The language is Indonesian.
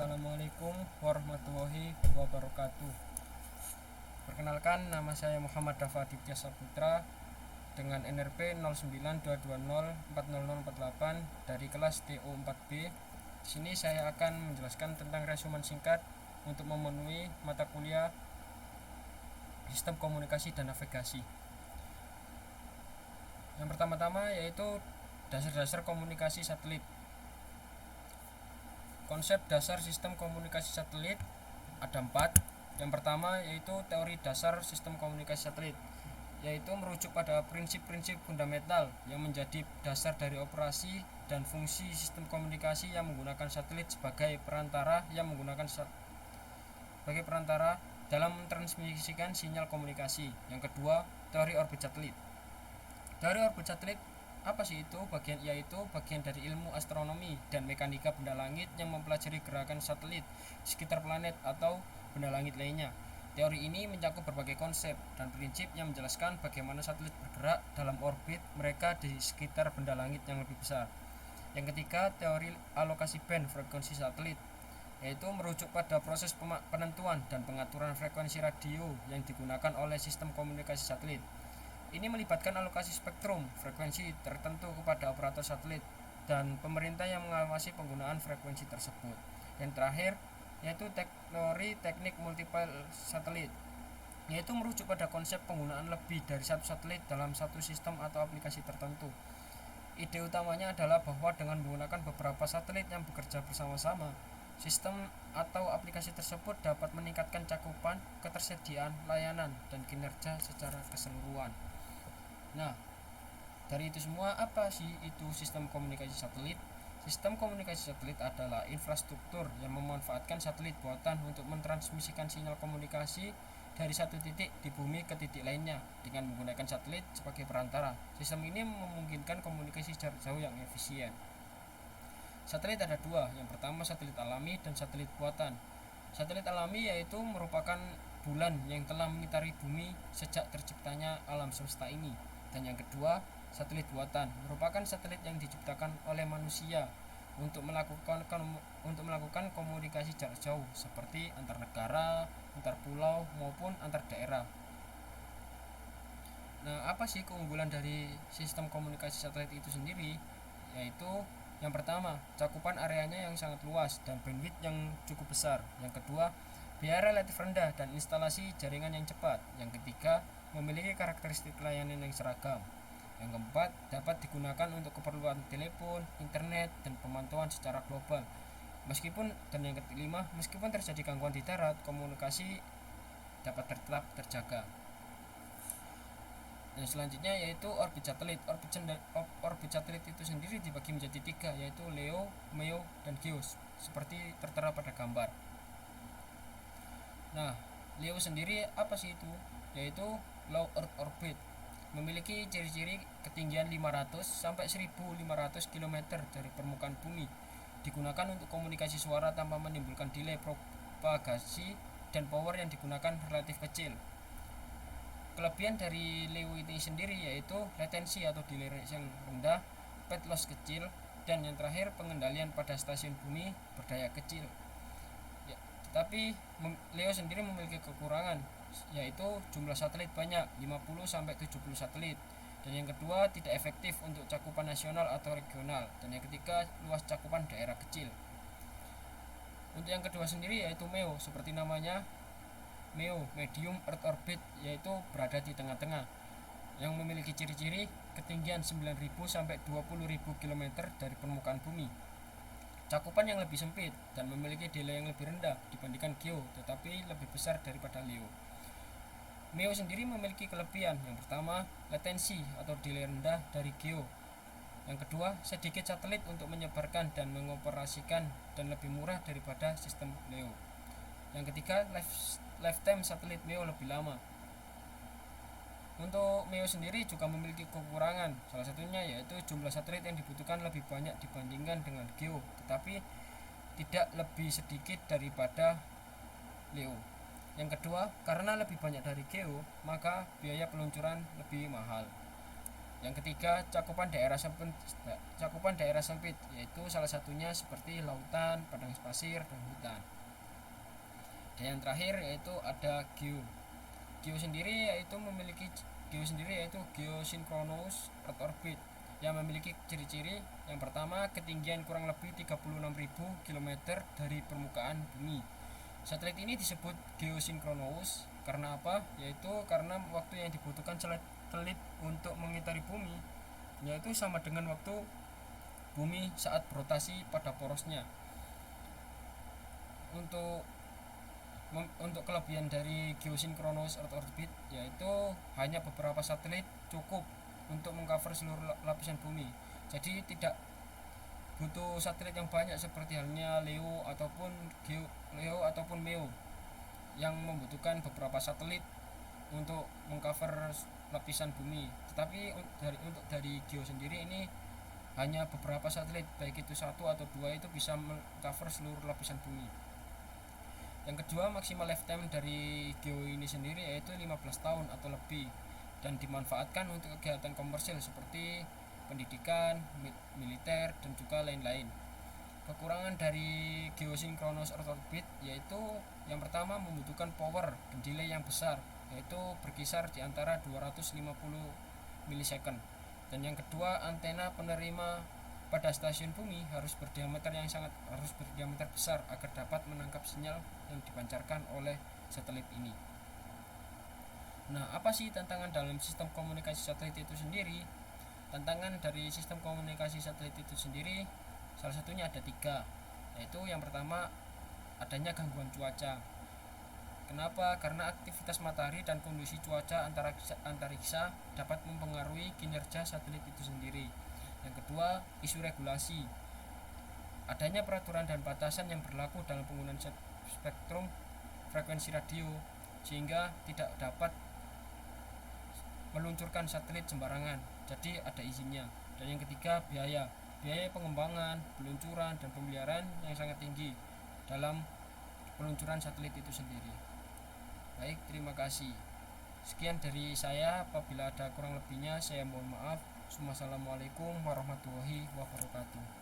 Assalamualaikum warahmatullahi wabarakatuh. Perkenalkan, nama saya Muhammad Dafa Aditya Saputra dengan NRP 0922040048 dari kelas TO4B. Di sini saya akan menjelaskan tentang resumen singkat untuk memenuhi mata kuliah Sistem Komunikasi dan Navigasi. Yang pertama-tama yaitu dasar-dasar komunikasi satelit. Konsep dasar sistem komunikasi satelit ada 4. Yang pertama yaitu teori dasar sistem komunikasi satelit, yaitu merujuk pada prinsip-prinsip fundamental yang menjadi dasar dari operasi dan fungsi sistem komunikasi yang menggunakan satelit sebagai perantara dalam mentransmisikan sinyal komunikasi. Yang kedua, teori orbit satelit. Teori orbit satelit apa sih itu? Yaitu bagian dari ilmu astronomi dan mekanika benda langit yang mempelajari gerakan satelit di sekitar planet atau benda langit lainnya. Teori ini mencakup berbagai konsep dan prinsip yang menjelaskan bagaimana satelit bergerak dalam orbit mereka di sekitar benda langit yang lebih besar. Yang ketiga, teori alokasi band frekuensi satelit, yaitu merujuk pada proses penentuan dan pengaturan frekuensi radio yang digunakan oleh sistem komunikasi satelit. Ini melibatkan alokasi spektrum frekuensi tertentu kepada operator satelit dan pemerintah yang mengawasi penggunaan frekuensi tersebut. Yang terakhir yaitu teori teknik multiple satelit, yaitu merujuk pada konsep penggunaan lebih dari satu satelit dalam satu sistem atau aplikasi tertentu. Ide utamanya adalah bahwa dengan menggunakan beberapa satelit yang bekerja bersama-sama, sistem atau aplikasi tersebut dapat meningkatkan cakupan, ketersediaan, layanan, dan kinerja secara keseluruhan. Nah, dari itu semua, apa sih itu sistem komunikasi satelit? Sistem komunikasi satelit adalah infrastruktur yang memanfaatkan satelit buatan untuk mentransmisikan sinyal komunikasi dari satu titik di bumi ke titik lainnya dengan menggunakan satelit sebagai perantara. Sistem ini memungkinkan komunikasi jarak jauh yang efisien. Satelit ada 2, yang pertama satelit alami dan satelit buatan. Satelit alami yaitu merupakan bulan yang telah mengitari bumi sejak terciptanya alam semesta ini. Dan yang kedua, satelit buatan merupakan satelit yang diciptakan oleh manusia untuk melakukan komunikasi jarak jauh seperti antar negara, antar pulau maupun antar daerah. Nah, apa sih keunggulan dari sistem komunikasi satelit itu sendiri? Yaitu yang pertama, cakupan areanya yang sangat luas dan bandwidth yang cukup besar. Yang kedua, biaya relatif rendah dan instalasi jaringan yang cepat. Yang ketiga, memiliki karakteristik layanan yang seragam. Yang keempat, dapat digunakan untuk keperluan telepon, internet, dan pemantauan secara global. Dan yang kelima, meskipun terjadi gangguan di darat, komunikasi dapat tetap terjaga. Dan selanjutnya yaitu orbit satelit. Orbit satelit itu sendiri dibagi menjadi 3, yaitu LEO, MEO, dan GEO, seperti tertera pada gambar. Nah, LEO sendiri apa sih itu? Yaitu Low Earth Orbit, memiliki ciri-ciri ketinggian 500 sampai 1500 km dari permukaan bumi, digunakan untuk komunikasi suara tanpa menimbulkan delay propagasi, dan power yang digunakan relatif kecil. Kelebihan dari LEO ini sendiri yaitu latensi atau delay yang rendah, path loss kecil, dan yang terakhir pengendalian pada stasiun bumi berdaya kecil. Tetapi LEO sendiri memiliki kekurangan, yaitu jumlah satelit banyak, 50-70 satelit. Dan yang kedua, tidak efektif untuk cakupan nasional atau regional. Dan yang ketiga, luas cakupan daerah kecil. Untuk yang kedua sendiri yaitu MEO, seperti namanya MEO, Medium Earth Orbit, yaitu berada di tengah-tengah, yang memiliki ciri-ciri ketinggian 9.000 sampai 20.000 km dari permukaan bumi, cakupan yang lebih sempit, dan memiliki delay yang lebih rendah dibandingkan GEO, tetapi lebih besar daripada LEO. MEO sendiri memiliki kelebihan. Yang pertama, latensi atau delay rendah dari GEO. Yang kedua, sedikit satelit untuk menyebarkan dan mengoperasikan dan lebih murah daripada sistem LEO. Yang ketiga, lifetime satelit MEO lebih lama. Untuk MEO sendiri juga memiliki kekurangan, salah satunya yaitu jumlah satelit yang dibutuhkan lebih banyak dibandingkan dengan GEO, tetapi tidak lebih sedikit daripada LEO. Yang kedua, karena lebih banyak dari GEO, maka biaya peluncuran lebih mahal. Yang ketiga, cakupan daerah sempit, yaitu salah satunya seperti lautan, padang pasir, dan hutan. Dan yang terakhir yaitu ada geo. Geo sendiri yaitu geosynchronous Earth orbit yang memiliki ciri-ciri. Yang pertama, ketinggian kurang lebih 36.000 km dari permukaan bumi. Satelit ini disebut geosynchronous karena apa? Yaitu karena waktu yang dibutuhkan satelit untuk mengitari bumi yaitu sama dengan waktu bumi saat berotasi pada porosnya. Untuk kelebihan dari geosynchronous Earth orbit yaitu hanya beberapa satelit cukup untuk mengcover seluruh lapisan bumi. Jadi tidak butuh satelit yang banyak seperti halnya Leo ataupun MEO yang membutuhkan beberapa satelit untuk mengcover lapisan bumi. Tetapi untuk dari Geo sendiri ini hanya beberapa satelit, baik itu satu atau dua, itu bisa mengcover seluruh lapisan bumi. Yang kedua, maksimal lifetime dari Geo ini sendiri yaitu 15 tahun atau lebih dan dimanfaatkan untuk kegiatan komersil seperti pendidikan, militer, dan juga lain-lain. Kekurangan dari geosynchronous Earth orbit yaitu yang pertama membutuhkan power dan delay yang besar, yaitu berkisar di antara 250 milisecond. Dan yang kedua, antena penerima pada stasiun bumi harus berdiameter besar agar dapat menangkap sinyal yang dipancarkan oleh satelit ini. Nah, apa sih tantangan dalam sistem komunikasi satelit itu sendiri? Tantangan dari sistem komunikasi satelit itu sendiri salah satunya ada 3, yaitu yang pertama adanya gangguan cuaca. Kenapa? Karena aktivitas matahari dan kondisi cuaca antariksa dapat mempengaruhi kinerja satelit itu sendiri. Yang kedua, isu regulasi. Adanya peraturan dan batasan yang berlaku dalam penggunaan spektrum frekuensi radio sehingga tidak dapat meluncurkan satelit sembarangan, jadi ada izinnya. Dan yang ketiga, biaya pengembangan, peluncuran, dan pemeliharaan yang sangat tinggi dalam peluncuran satelit itu sendiri. Baik, terima kasih. Sekian dari saya. Apabila ada kurang lebihnya saya mohon maaf. Wassalamualaikum warahmatullahi wabarakatuh.